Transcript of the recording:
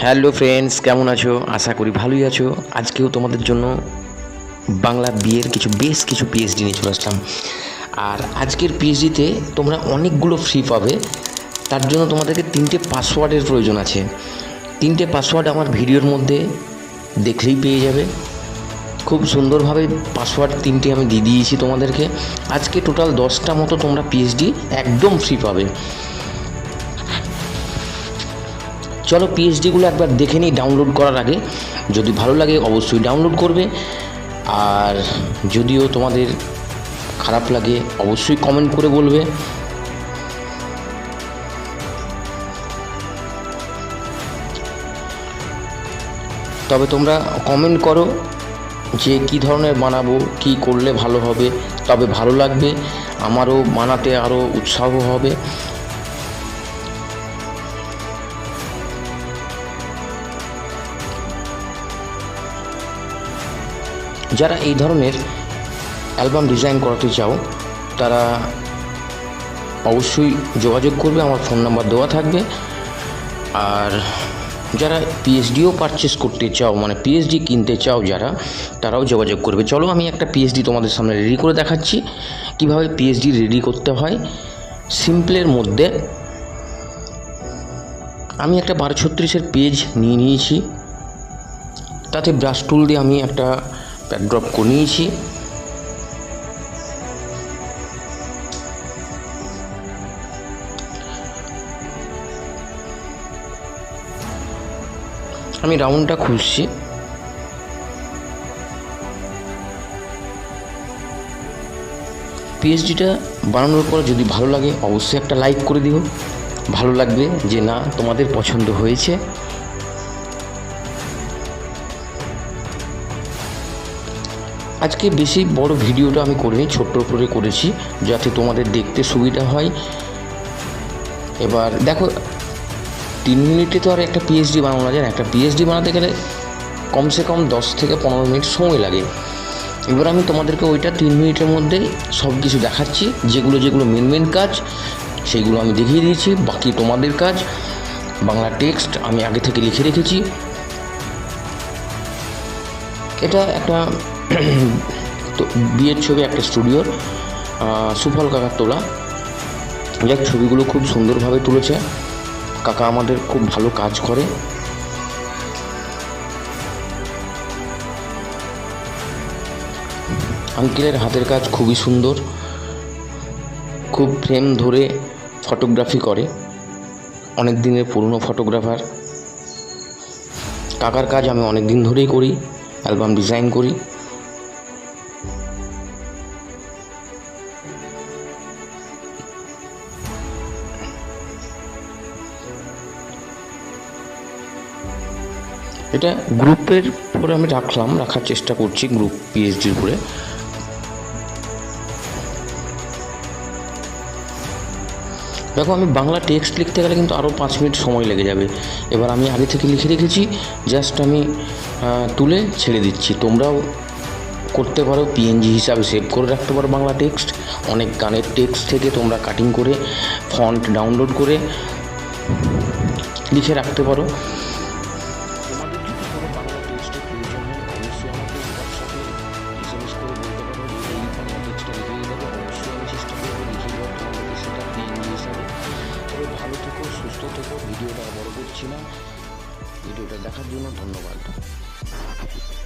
Hello friends, কেমন আছো? আশা করি ভালোই আছো। আজকেও তোমাদের জন্য বাংলা বিয়ের বেশ কিছু পিএইচডি নিয়ে চলে আসলাম। আর আজকের পিএইচডিতে তোমরা অনেকগুলো ফ্রি পাবে। তার জন্য তোমাদেরকে 3টে পাসওয়ার্ডের প্রয়োজন আছে। 3টে পাসওয়ার্ড আমার ভিডিওর মধ্যে দেখলেই পেয়ে যাবে। খুব সুন্দরভাবে পাসওয়ার্ড 3টে আমি দিয়ে দিয়েছি তোমাদেরকে। আজকে টোটাল 10টা মতো তোমরা পিএইচডি একদম ফ্রি পাবে। চলো পিএইচডিগুলো একবার দেখে নিই ডাউনলোড করার আগে। যদি ভালো লাগে অবশ্যই ডাউনলোড করবে, আর যদিও তোমাদের খারাপ লাগে অবশ্যই কমেন্ট করে বলবে। তবে তোমরা কমেন্ট করো যে কী ধরনের বানাবো, কী করলে ভালো হবে, তবে ভালো লাগবে, আমারও বানাতে আরও উৎসাহ হবে। যারা এই ধরনের অ্যালবাম ডিজাইন করাতে চাও তারা অবশ্যই যোগাযোগ করবে, আমার ফোন নাম্বার দেওয়া থাকবে। আর যারা পিএইচডিও পারচেস করতে চাও, মানে পিএইচডি কিনতে চাও যারা, তারাও যোগাযোগ করবে। চলো আমি একটা পিএইচডি তোমাদের সামনে রেডি করে দেখাচ্ছি কিভাবে পিএইচডি রেডি করতে হয় সিম্পলের মধ্যে। আমি একটা 1236-এর পেজ নিয়ে নিয়েছি, তাতে ব্রাশ টুল দিয়ে আমি একটা ব্যাকড্রপ করে নিয়েছি। আমি রাউন্ডটা খুঁজছি। পিএইচডিটা বানানোর পর যদি ভালো লাগে অবশ্যই একটা লাইক করে দিও, ভালো লাগবে যে না তোমাদের পছন্দ হয়েছে। আজকে বেশি বড় ভিডিওটা আমি করিনি, ছোট্ট করে করেছি যাতে তোমাদের দেখতে সুবিধা হয়। এবার দেখো 3 মিনিটে তো আর একটা পিএইচডি বানানো যায় না। একটা পিএইচডি বানাতে গেলে কমসে কম 10 থেকে 15 মিনিট সময় লাগে। এবার আমি তোমাদেরকে ওইটা 3 মিনিটের মধ্যে সব কিছু দেখাচ্ছি। যেগুলো মেন কাজ সেইগুলো আমি দেখিয়ে দিয়েছি, বাকি তোমাদের কাজ। বাংলা টেক্সট আমি আগে থেকে লিখে রেখেছি। এটা একটা বিয়ের ছবি, একটা স্টুডিওর সুফল কাকার তোলা। যাক, ছবিগুলো খুব সুন্দরভাবে তুলেছে কাকা, আমাদের খুব ভালো কাজ করে। আঙ্কেলের হাতের কাজ খুবই সুন্দর, খুব ফ্রেম ধরে ফটোগ্রাফি করে, অনেক দিনের পুরনো ফটোগ্রাফার। কাকার কাজ আমি অনেক দিন ধরেই করি, অ্যালবাম ডিজাইন করি। এটা গ্রুপের পরে আমি রাখার চেষ্টা করছি, গ্রুপ পিএইচডির উপরে। দেখো আমি বাংলা টেক্সট লিখতে গেলে কিন্তু আরও 5 মিনিট সময় লেগে যাবে। এবার আমি আগে থেকে লিখে রেখেছি, জাস্ট আমি তুলে ছেড়ে দিচ্ছি। তোমরাও করতে পারো, পিএনজি হিসাবে সেভ করে রাখতে পারো বাংলা টেক্সট। অনেক গানের টেক্সট থেকে তোমরা কাটিং করে ফন্ট ডাউনলোড করে লিখে রাখতে পারো। ভালো থেকো, সুস্থ থেকো। ভিডিওটা বড় করছি না। ভিডিওটা দেখার জন্য ধন্যবাদ।